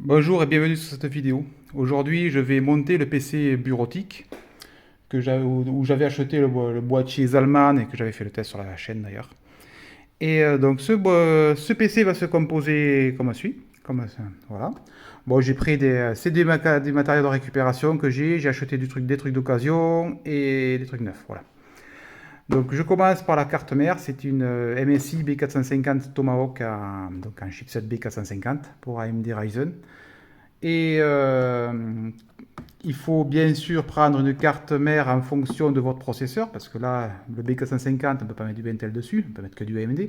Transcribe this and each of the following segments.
Bonjour et bienvenue sur cette vidéo. Aujourd'hui, je vais monter le PC bureautique où j'avais acheté le boîtier Zalman et que j'avais fait le test sur la chaîne d'ailleurs. Donc ce PC va se composer comme suit. Comme ça, voilà. Bon, j'ai pris c'est des matériaux de récupération que j'ai acheté des trucs d'occasion et des trucs neufs. Voilà. Donc je commence par la carte mère, c'est une MSI B450 Tomahawk donc un chipset B450 pour AMD Ryzen. Et il faut bien sûr prendre une carte mère en fonction de votre processeur, parce que là, le B450, on ne peut pas mettre du Intel dessus, on peut mettre que du AMD.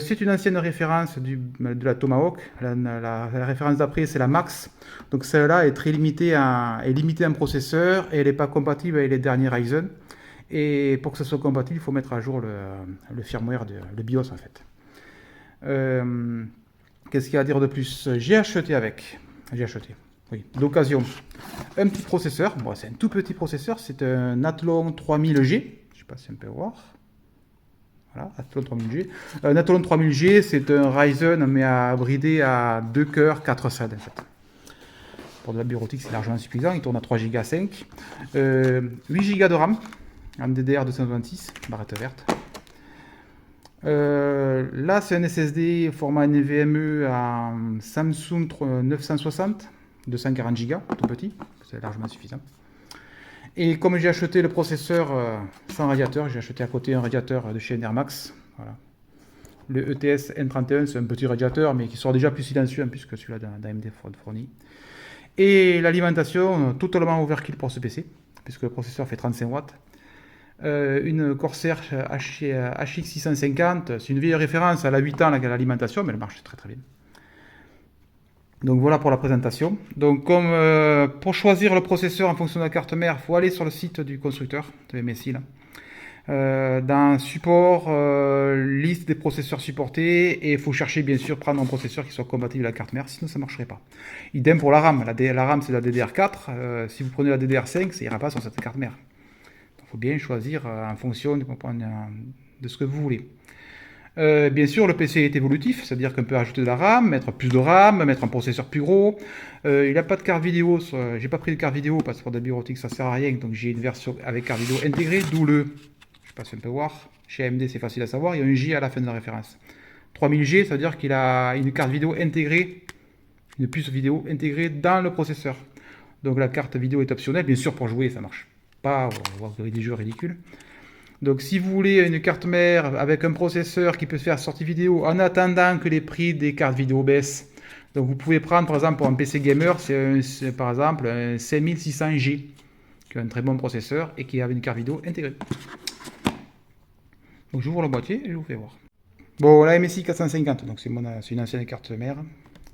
C'est une ancienne référence de la Tomahawk. La référence d'après, c'est la Max. Donc celle-là est très limitée en processeur et elle n'est pas compatible avec les derniers Ryzen. Et pour que ce soit compatible, il faut mettre à jour le firmware, le BIOS en fait. Qu'est-ce qu'il y a à dire de plus? J'ai acheté, oui, d'occasion, un petit processeur. Bon, c'est un tout petit processeur, c'est un Athlon 3000G. Je ne sais pas si on peut voir. Voilà, Athlon 3000G. Un Athlon 3000G, c'est un Ryzen, mais bridé à 2 cœurs, 4 threads en fait. Pour de la bureautique, c'est largement suffisant. Il tourne à 3 Go 5. 8 Go de RAM, en DDR226, barrette verte. Là, c'est un SSD format NVMe à Samsung 960, 240 Go, tout petit, c'est largement suffisant. Et comme j'ai acheté le processeur sans radiateur, j'ai acheté à côté un radiateur de chez Enermax. Voilà. Le ETS N31, c'est un petit radiateur, mais qui sort déjà plus silencieux puisque celui-là d'AMD fourni. Et l'alimentation, totalement overkill pour ce PC, puisque le processeur fait 35 watts. Une Corsair HX650, c'est une vieille référence, elle a 8 ans l'alimentation, mais elle marche très très bien. Donc voilà pour la présentation. Donc pour choisir le processeur en fonction de la carte mère, il faut aller sur le site du constructeur, de MSI là. Dans support, liste des processeurs supportés, et il faut chercher bien sûr prendre un processeur qui soit compatible à la carte mère, sinon ça ne marcherait pas. Idem pour la RAM, la RAM c'est la DDR4, si vous prenez la DDR5, ça ira pas sur cette carte mère. Il faut bien choisir en fonction de ce que vous voulez. Bien sûr, le PC est évolutif, c'est-à-dire qu'on peut ajouter de la RAM, mettre plus de RAM, mettre un processeur plus gros. Il n'a pas de carte vidéo, j'ai pas pris de carte vidéo parce que pour de la bureautique ça sert à rien, donc j'ai une version avec carte vidéo intégrée, d'où je sais pas si on peut voir, chez AMD c'est facile à savoir, il y a un J à la fin de la référence. 3000G, ça veut dire qu'il a une carte vidéo intégrée, une puce vidéo intégrée dans le processeur. Donc la carte vidéo est optionnelle, bien sûr pour jouer ça marche pas, on va voir des jeux ridicules. Donc si vous voulez une carte mère avec un processeur qui peut faire sortie vidéo en attendant que les prix des cartes vidéo baissent, donc vous pouvez prendre par exemple pour un PC gamer, c'est par exemple un 5600G, qui a un très bon processeur et qui a une carte vidéo intégrée. Donc j'ouvre le boîtier et je vous fais voir. Bon, la MSI 450, donc c'est une ancienne carte mère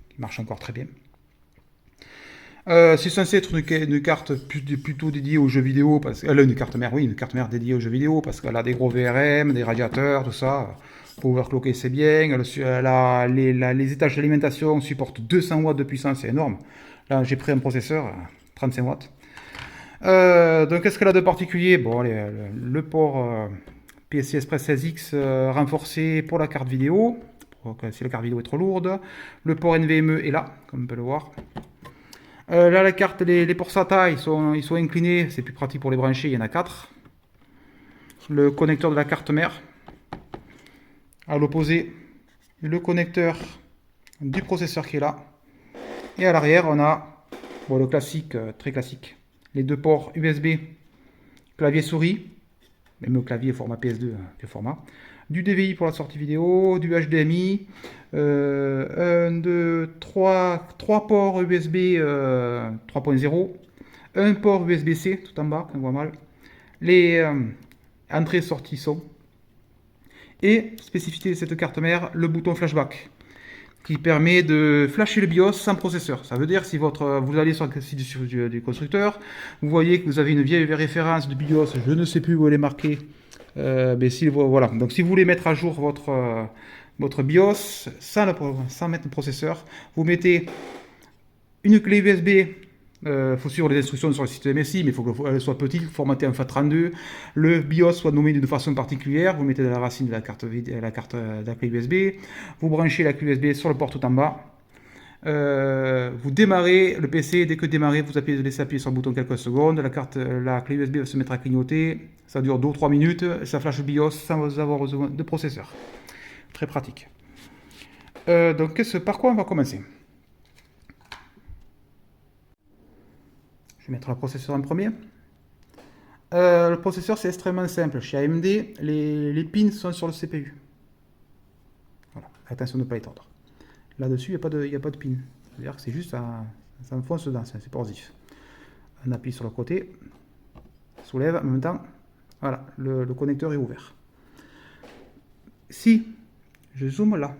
qui marche encore très bien. C'est censé être une carte plutôt dédiée aux jeux vidéo, parce qu'elle a une carte mère, oui, une carte mère dédiée aux jeux vidéo, parce qu'elle a des gros VRM, des radiateurs, tout ça. Pour overclocker, c'est bien. Les étages d'alimentation supportent 200 watts de puissance, c'est énorme. Là, j'ai pris un processeur, 35 watts. Donc, qu'est-ce qu'elle a de particulier? Bon, le port PCI Express 16X renforcé pour la carte vidéo, si la carte vidéo est trop lourde. Le port NVMe est là, comme on peut le voir. Là, la carte, les ports SATA, ils sont inclinés, c'est plus pratique pour les brancher, il y en a 4. Le connecteur de la carte mère. À l'opposé, le connecteur du processeur qui est là. Et à l'arrière, on a le classique, très classique, les deux ports USB, clavier souris, même le clavier format PS2, le format. Du DVI pour la sortie vidéo, du HDMI, 3 ports USB 3.0, un port USB-C tout en bas, on voit mal, les entrées-sorties son, et spécificité de cette carte mère, le bouton flashback, qui permet de flasher le BIOS sans processeur. Ça veut dire si vous allez sur le site du constructeur, vous voyez que vous avez une vieille référence de BIOS, je ne sais plus où elle est marquée. Voilà. Donc si vous voulez mettre à jour votre BIOS sans mettre de processeur, vous mettez une clé USB. Il faut suivre les instructions sur le site MSI, mais il faut qu'elle soit petite, formatée en FAT32. Le BIOS soit nommé d'une façon particulière. Vous mettez la racine de la carte de la clé USB. Vous branchez la clé USB sur le port tout en bas. Vous démarrez le PC, dès que démarrez, vous laissez appuyer sur le bouton quelques secondes, la clé USB va se mettre à clignoter, ça dure 2 ou 3 minutes, ça flash le BIOS sans avoir besoin de processeur. Très pratique. Donc par quoi on va commencer? Je vais mettre le processeur en premier. Le processeur, c'est extrêmement simple. Chez AMD, les pins sont sur le CPU. Voilà. Attention de ne pas étendre. Là-dessus, il n'y a pas de pin. C'est-à-dire que c'est juste ça enfonce dedans, c'est porosif. On appuie sur le côté, soulève en même temps. Voilà, le connecteur est ouvert. Si je zoome là,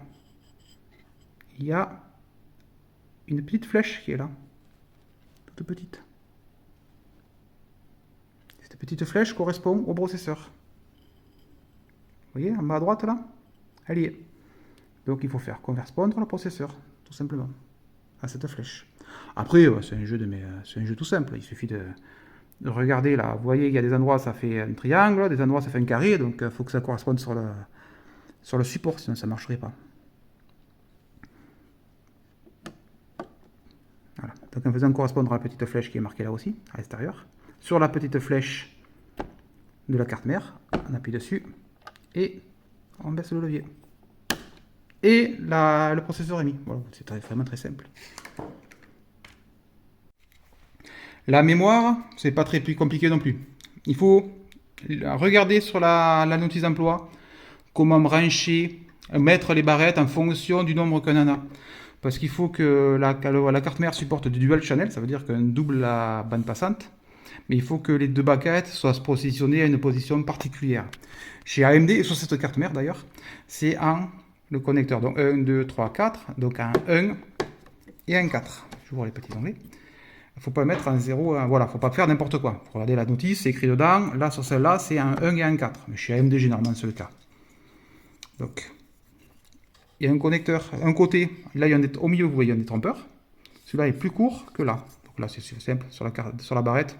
il y a une petite flèche qui est là, toute petite. Cette petite flèche correspond au processeur. Vous voyez, en bas à droite là, elle y est. Donc il faut faire correspondre le processeur, tout simplement, à cette flèche. Après, c'est un jeu tout simple. Il suffit de regarder là. Vous voyez, il y a des endroits ça fait un triangle, des endroits ça fait un carré, donc il faut que ça corresponde sur le support, sinon ça ne marcherait pas. Voilà. Donc en faisant correspondre à la petite flèche qui est marquée là aussi, à l'extérieur, sur la petite flèche de la carte mère, on appuie dessus et on baisse le levier. Et le processeur est mis. Voilà, c'est vraiment très simple. La mémoire, c'est pas très plus compliqué non plus. Il faut regarder sur la notice d'emploi comment brancher, mettre les barrettes en fonction du nombre qu'on en a. Parce qu'il faut que la carte mère supporte du dual channel, ça veut dire qu'on double la bande passante. Mais il faut que les deux baquettes soient positionnées à une position particulière. Chez AMD, et sur cette carte mère d'ailleurs, c'est en le connecteur. Donc 1, 2, 3, 4. Donc en 1 et en 4. Je vois les petits onglets. Il ne faut pas mettre en 0, voilà, il ne faut pas faire n'importe quoi. Regardez la notice, c'est écrit dedans. Là, sur celle-là, c'est en 1 et en 4. Mais chez AMD, généralement, c'est le cas. Donc, il y a un connecteur, un côté. Là, au milieu, vous voyez, il y a des trompeurs. Celui-là est plus court que là. Donc là, c'est simple, sur la barrette.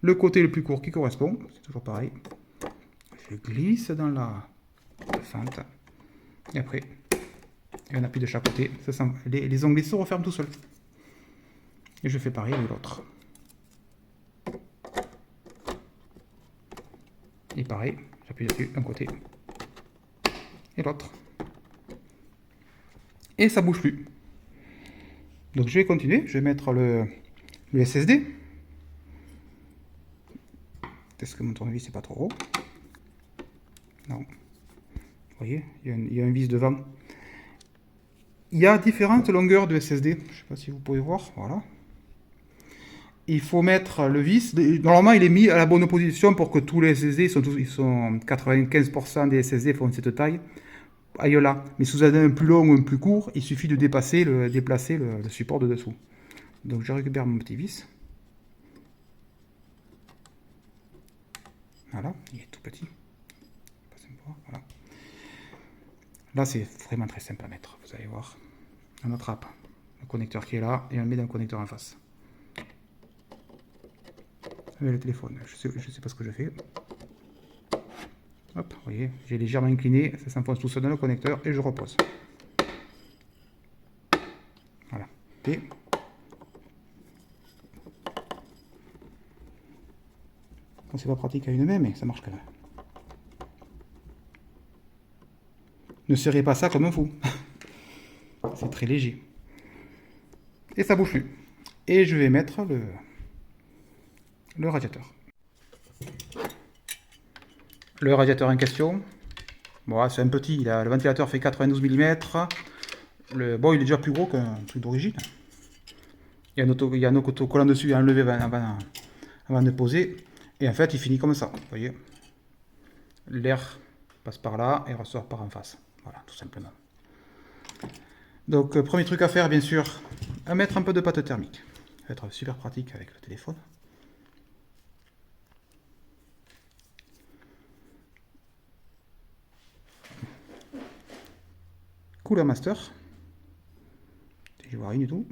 Le côté le plus court qui correspond, c'est toujours pareil. Je glisse dans la fente. Et après, on appuie de chaque côté. Les onglets se referment tout seuls. Et je fais pareil avec l'autre. Et pareil, j'appuie dessus d'un côté et l'autre. Et ça bouge plus. Donc je vais continuer. Je vais mettre le SSD. Est-ce que mon tournevis c'est pas trop haut? Non. Vous voyez, il y a un vis devant. Il y a différentes longueurs de SSD. Je ne sais pas si vous pouvez voir. Voilà. Il faut mettre le vis. Normalement, il est mis à la bonne position pour que tous les SSD, ils sont 95% des SSD font cette taille. Aille là. Mais si vous avez un plus long ou un plus court, il suffit de déplacer le support de dessous. Donc je récupère mon petit vis. Voilà, il est tout petit. Voilà. Là, c'est vraiment très simple à mettre. Vous allez voir. On attrape le connecteur qui est là et on le met dans le connecteur en face. Avec le téléphone, je sais pas ce que je fais. Hop, vous voyez, j'ai légèrement incliné, ça s'enfonce tout seul dans le connecteur et je repose. Voilà. Et bon, c'est pas pratique à une main, mais ça marche quand même. Ne serrez pas ça comme un fou. C'est très léger. Et ça bouge plus. Et je vais mettre le radiateur. Le radiateur en question, bon, c'est un petit, le ventilateur fait 92 mm. Bon, il est déjà plus gros qu'un truc d'origine. Il y a un autocollant dessus à enlever avant de poser. Et en fait, il finit comme ça. Vous voyez, l'air passe par là et ressort par en face. Voilà, tout simplement. Donc, premier truc à faire, bien sûr, à mettre un peu de pâte thermique. Ça va être super pratique avec le téléphone. Cooler Master. Je vois rien du tout.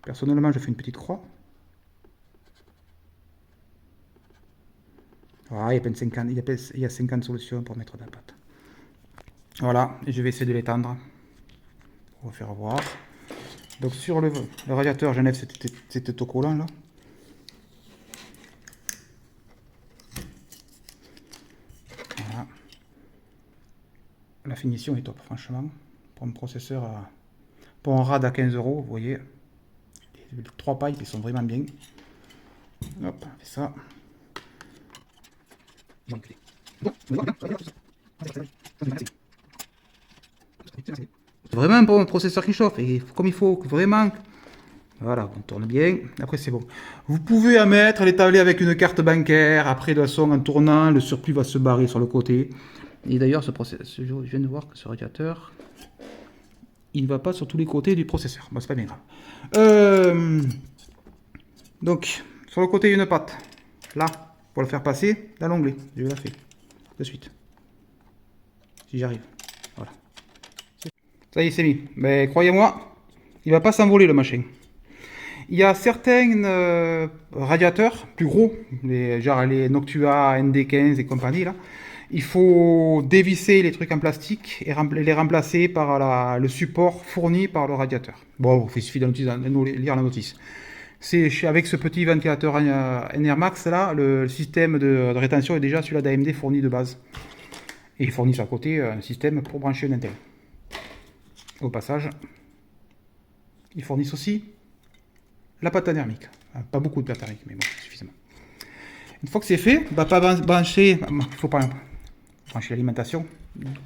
Personnellement, je fais une petite croix. Voilà, il y a 50 solutions pour mettre de la pâte. Voilà, et je vais essayer de l'étendre On va faire voir. Donc sur le radiateur, j'enlève cet autocollant là. Voilà. La finition est top, franchement. Pour un processeur, pour un RAD à 15 €, vous voyez. Les 3 pipes, ils sont vraiment bien. Hop, on fait ça. C'est vraiment un bon processeur qui chauffe, et comme il faut, vraiment. Voilà, on tourne bien, après c'est bon. Vous pouvez en mettre, l'établir avec une carte bancaire, après de la façon en tournant, le surplus va se barrer sur le côté. Et d'ailleurs, je viens de voir que ce radiateur, il ne va pas sur tous les côtés du processeur. Bon, c'est pas bien grave. Donc, sur le côté, il y a une patte, là, pour le faire passer dans l'onglet. Je la fais de suite. Si j'arrive. Voilà. Ça y est, c'est mis. Mais croyez-moi, il va pas s'envoler le machin. Il y a certains radiateurs plus gros, genre les Noctua ND15 et compagnie, là. Il faut dévisser les trucs en plastique et les remplacer par le support fourni par le radiateur. Bon, il suffit de lire la notice. C'est avec ce petit ventilateur NRMAX là, le système de rétention est déjà celui-là d'AMD fourni de base. Et ils fournissent à côté un système pour brancher une Intel. Au passage, ils fournissent aussi la pâte thermique. Pas beaucoup de pâte thermique, mais bon, suffisamment. Une fois que c'est fait, bah, pas brancher, il faut pas brancher l'alimentation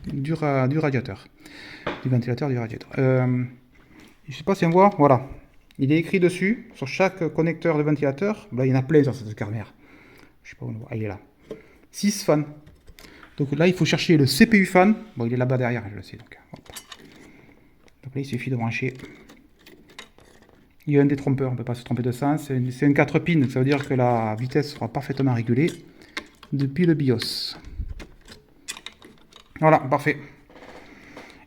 du radiateur, du ventilateur du radiateur. Je sais pas si on voit, voilà. Il est écrit dessus, sur chaque connecteur de ventilateur, là il y en a plein sur cette carte mère. Je sais pas où on le voit, ah, il est là. 6 fans. Donc là il faut chercher le CPU fan, bon il est là-bas derrière, je le sais. Donc là il suffit de brancher. Il y a un détrompeur, on ne peut pas se tromper de sens. C'est un 4 pins, ça veut dire que la vitesse sera parfaitement régulée depuis le BIOS. Voilà, parfait.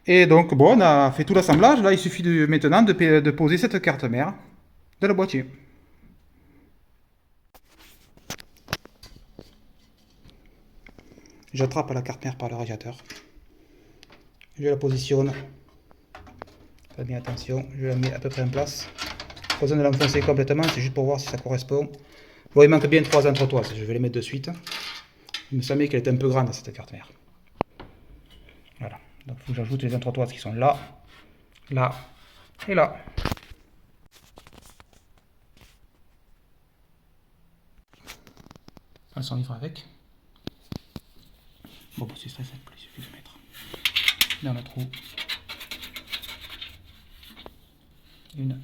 Et donc, bon, on a fait tout l'assemblage. Là, il suffit maintenant de poser cette carte mère dans le boîtier. J'attrape la carte mère par le radiateur. Je la positionne. Faites bien attention, je la mets à peu près en place. Pas besoin de l'enfoncer complètement, c'est juste pour voir si ça correspond. Bon, il manque bien 3 entretoises, je vais les mettre de suite. Il me semblait qu'elle était un peu grande cette carte mère. Voilà, donc il faut que j'ajoute les entretoises qui sont là, là et là. Elles sont livrées avec. Bon, bah, c'est très simple, il suffit de mettre dans le trou. Une.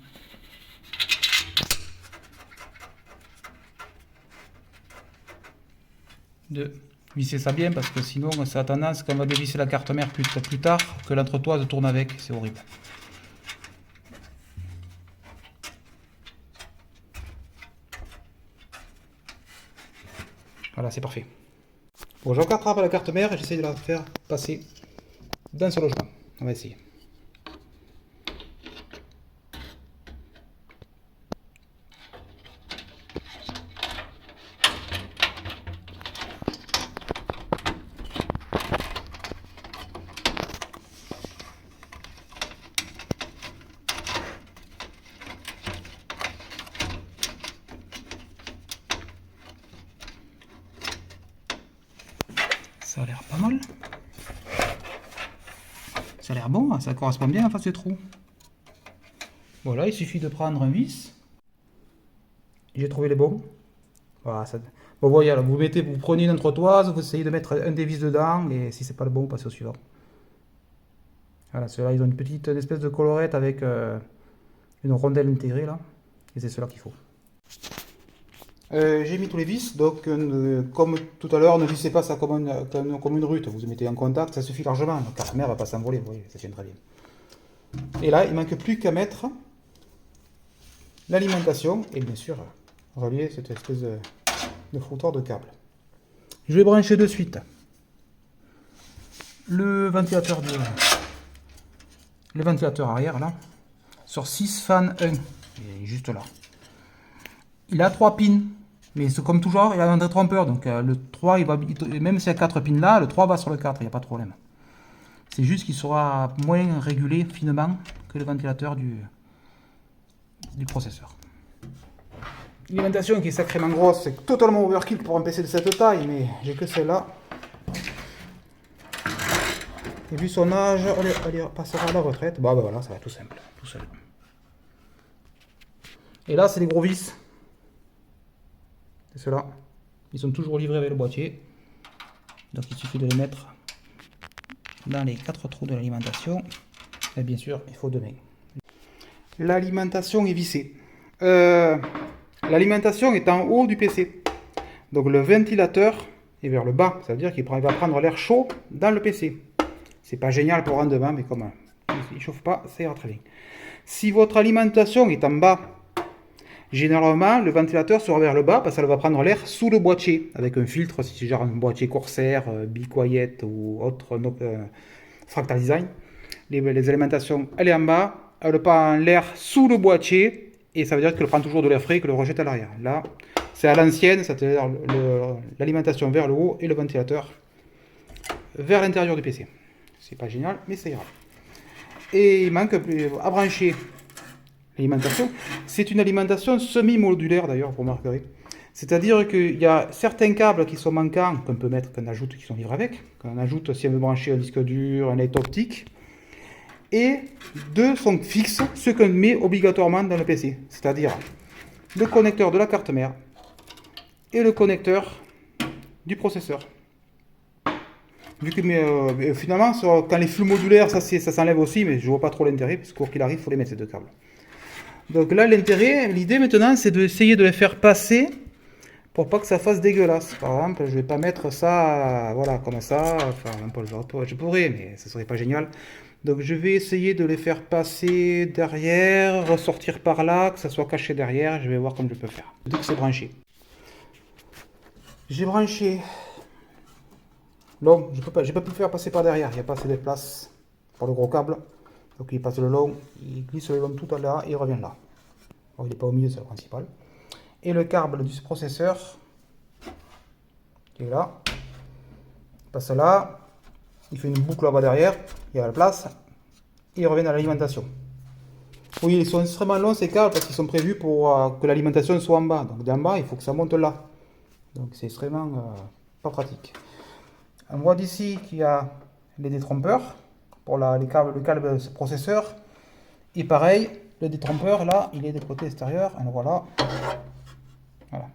Deux. Vissez ça bien parce que sinon ça a tendance quand on va dévisser la carte mère plus tard que l'entretoise tourne avec, c'est horrible. Voilà, c'est parfait. Bon, j'attrape la carte mère et j'essaie de la faire passer dans ce logement. On va essayer. Ça a l'air pas mal. Ça a l'air bon, ça correspond bien à face des trous. Voilà, il suffit de prendre un vis. J'ai trouvé les bons. Voilà, ça... Bon, voyez, alors, vous prenez une entretoise, vous essayez de mettre un des vis dedans, et si c'est pas le bon, vous passez au suivant. Voilà, ceux-là, ils ont une espèce de collerette avec une rondelle intégrée là, et c'est cela qu'il faut. J'ai mis tous les vis, donc comme tout à l'heure, ne vissez pas ça comme une rute, vous mettez en contact, ça suffit largement, la carte mère va pas s'envoler, vous voyez, ça tient très bien. Et là, il ne manque plus qu'à mettre l'alimentation, et bien sûr, relier cette espèce de frottoir de câble. Je vais brancher de suite le ventilateur arrière, là, sur 6 fans 1, il est juste là. Il a 3 pins, mais c'est comme toujours, il a un détrompeur, donc le 3, même s'il y a 4 pins là, le 3 va sur le 4, il n'y a pas de problème. C'est juste qu'il sera moins régulé finement que le ventilateur du processeur. L'alimentation qui est sacrément grosse, c'est totalement overkill pour un PC de cette taille, mais j'ai que celle-là. Et vu son âge, elle passera à la retraite. Bah voilà, ça va tout simple, tout seul. Et là, c'est les gros vis. C'est ceux-là. Ils sont toujours livrés avec le boîtier. Donc il suffit de les mettre dans les 4 trous de l'alimentation. Et bien sûr, il faut deux mains. L'alimentation est vissée. L'alimentation est en haut du PC. Donc le ventilateur est vers le bas. Ça veut dire qu'il va prendre l'air chaud dans le PC. C'est pas génial pour rendement, mais comme il ne chauffe pas, ça ira très bien. Si votre alimentation est en bas, généralement le ventilateur sera vers le bas parce qu'elle va prendre l'air sous le boîtier avec un filtre, si c'est genre un boîtier Corsair, Be Quiet ou autre Fractal Design. Les alimentations, elle est en bas, elle prend l'air sous le boîtier et ça veut dire qu'elle prend toujours de l'air frais et qu'elle le rejette à l'arrière. Là, c'est à l'ancienne, c'est-à-dire l'alimentation vers le haut et le ventilateur vers l'intérieur du PC. C'est pas génial, mais ça ira. Et il manque à brancher l'alimentation. C'est une alimentation semi-modulaire d'ailleurs, vous remarquerez. C'est-à-dire qu'il y a certains câbles qui sont manquants, qu'on peut mettre, qu'on ajoute, qui sont livrés avec. Qu'on ajoute si on veut brancher un disque dur, un light optique. Et deux sont fixes, ceux qu'on met obligatoirement dans le PC. C'est-à-dire le connecteur de la carte mère et le connecteur du processeur. Vu que finalement, quand les flux modulaires, ça s'enlève aussi, mais je vois pas trop l'intérêt, parce que quoi qu'il arrive, il faut les mettre ces deux câbles. Donc là, l'idée maintenant, c'est d'essayer de les faire passer pour pas que ça fasse dégueulasse. Par exemple, je vais pas mettre ça, voilà, comme ça, enfin, un peu, je pourrais, mais ça serait pas génial. Donc je vais essayer de les faire passer derrière, ressortir par là, que ça soit caché derrière, je vais voir comme je peux faire. Dès que c'est branché. J'ai branché. Long, j'ai pas pu le faire passer par derrière, il n'y a pas assez de place pour le gros câble. Donc il passe le long, il glisse le long tout à l'heure et il revient là. Bon, il n'est pas au milieu, c'est le principal. Et le câble du processeur, qui est là, il passe là, il fait une boucle là-bas derrière, il y a la place, et il revient à l'alimentation. Oui, ils sont extrêmement longs ces câbles parce qu'ils sont prévus pour que l'alimentation soit en bas. Donc d'en bas, il faut que ça monte là. Donc c'est extrêmement pas pratique. On voit d'ici qu'il y a les détrompeurs pour le câble processeur. Et pareil, le détrompeur là, il est du côté extérieur. On le voit là. Voilà.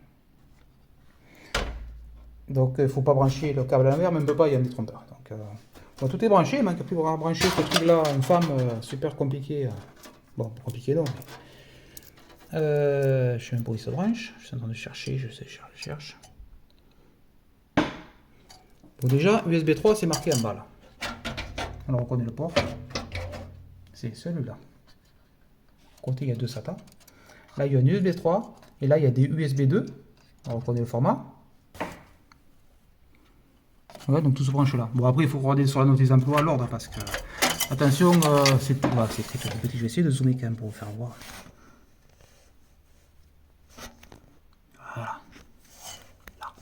Donc il ne faut pas brancher le câble à l'envers, même pas, il y a un détrompeur. Donc tout est branché, il manque plus à brancher ce truc là, une femme super compliqué. Bon, compliqué non. Je sais même pas où il se branche. Je suis en train de chercher, je cherche. Bon, déjà, USB 3, c'est marqué en bas là. On reconnaît le port. C'est celui-là. À côté, il y a deux SATA. Là, il y a un USB 3. Et là, il y a des USB 2. On reconnaît le format. Ouais, donc tout se branche là. Bon, après, il faut regarder sur la note des emplois à l'ordre parce que. Attention, c'est très petit. Je vais essayer de zoomer quand même pour vous faire voir. Voilà. Là.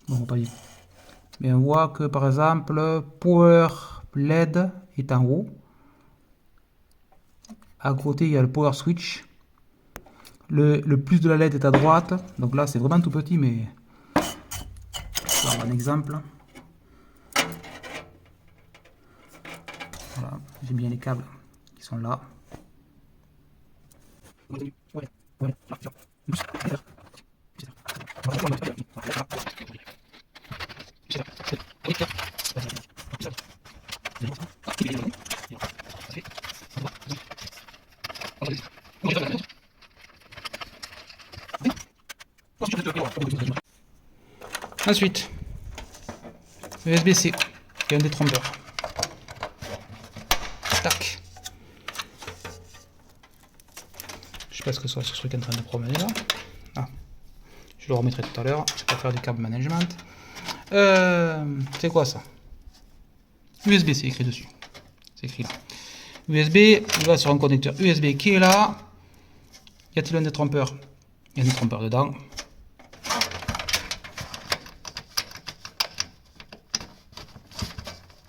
Bon, pas dit. Mais on voit que par exemple, Power LED est en haut. À côté, il y a le Power Switch. Le plus de la LED est à droite. Donc là, c'est vraiment tout petit, mais c'est un exemple. Voilà, j'ai bien les câbles qui sont là. Ensuite, USB-C, il y a un détrompeur. Tac. Je sais pas ce que c'est ce truc en train de promener là. Ah, je le remettrai tout à l'heure. Je vais pas faire du câble management. C'est quoi ça? USB-C écrit dessus. C'est écrit là. USB, il va sur un connecteur USB qui est là. Y a-t-il un détrompeur? Il y a un détrompeur dedans.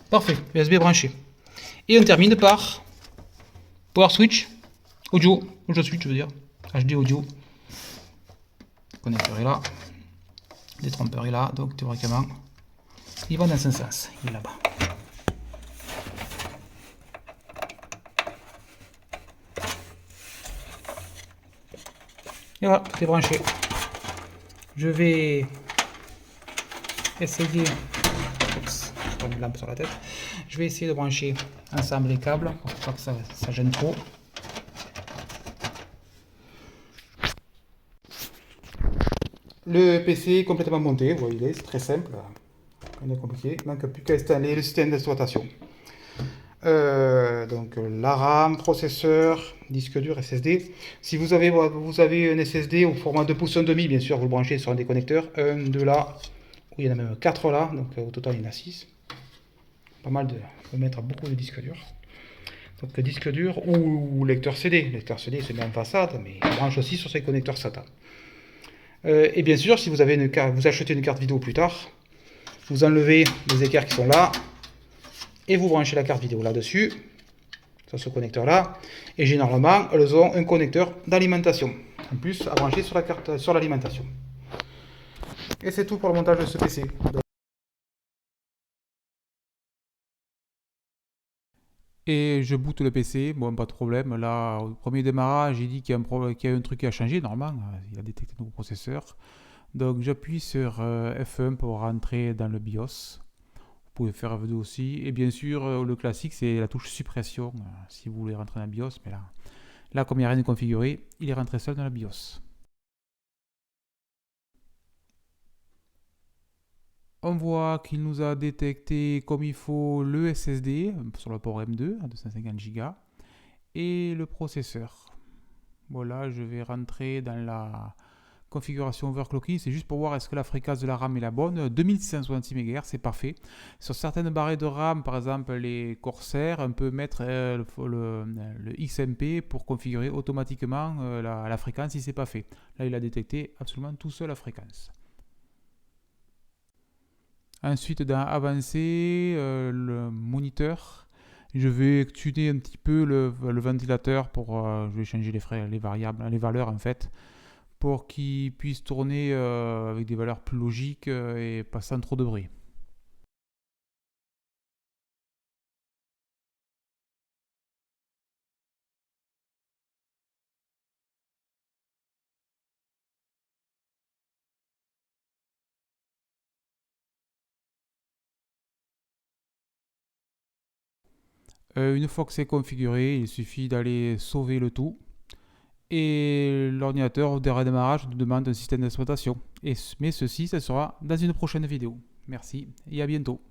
Parfait, USB branché. Et on termine par Power Switch, audio switch je veux dire, HD audio. Le connecteur est là, le détrompeur est là, donc théoriquement, il va dans ce sens, il est là-bas. Et voilà, c'est branché. Je vais essayer, oups, je prends une lampe sur la tête. Je vais essayer de brancher ensemble les câbles pour pas que ça gêne trop. Le PC est complètement monté, vous voyez, c'est très simple, rien de compliqué. Il manque plus qu'à installer le système d'exploitation. Donc la RAM, processeur, disque dur, SSD. Si vous avez un SSD au format 2 pouces 1,5, bien sûr, vous le branchez sur un des connecteurs. 1, 2 là, il y en a même 4 là, donc au total il y en a 6. Pas mal de mettre beaucoup de disques durs. Donc disque dur ou lecteur CD. Lecteur CD c'est bien en façade, mais il branche aussi sur ces connecteurs SATA. Et bien sûr, si vous avez vous achetez une carte vidéo plus tard, vous enlevez les écarts qui sont là, et vous branchez la carte vidéo là-dessus, sur ce connecteur-là, et généralement, elles ont un connecteur d'alimentation, en plus à brancher sur l'alimentation. Et c'est tout pour le montage de ce PC. Et je boot le PC, bon, pas de problème. Là, au premier démarrage, il dit qu'il y a un truc qui a changé. Normalement, il a détecté un nouveau processeur. Donc, j'appuie sur F1 pour rentrer dans le BIOS. Vous pouvez faire F2 aussi. Et bien sûr, le classique, c'est la touche suppression si vous voulez rentrer dans le BIOS. Mais là comme il n'y a rien de configuré, il est rentré seul dans le BIOS. On voit qu'il nous a détecté comme il faut le SSD sur le port M2 à 250 Go et le processeur. Voilà, je vais rentrer dans la configuration overclocking, c'est juste pour voir est-ce que la fréquence de la RAM est la bonne. 2666 MHz, c'est parfait. Sur certaines barrettes de RAM, par exemple les Corsair, on peut mettre le XMP pour configurer automatiquement la fréquence si c'est pas fait. Là, il a détecté absolument tout seul la fréquence. Ensuite, dans Avancé, le moniteur, je vais tuner un petit peu le ventilateur pour, je vais changer les variables, les valeurs en fait, pour qu'il puisse tourner avec des valeurs plus logiques et pas sans trop de bruit. Une fois que c'est configuré, il suffit d'aller sauver le tout. Et l'ordinateur, au démarrage, nous demande un système d'exploitation. Mais ceci, ça sera dans une prochaine vidéo. Merci et à bientôt.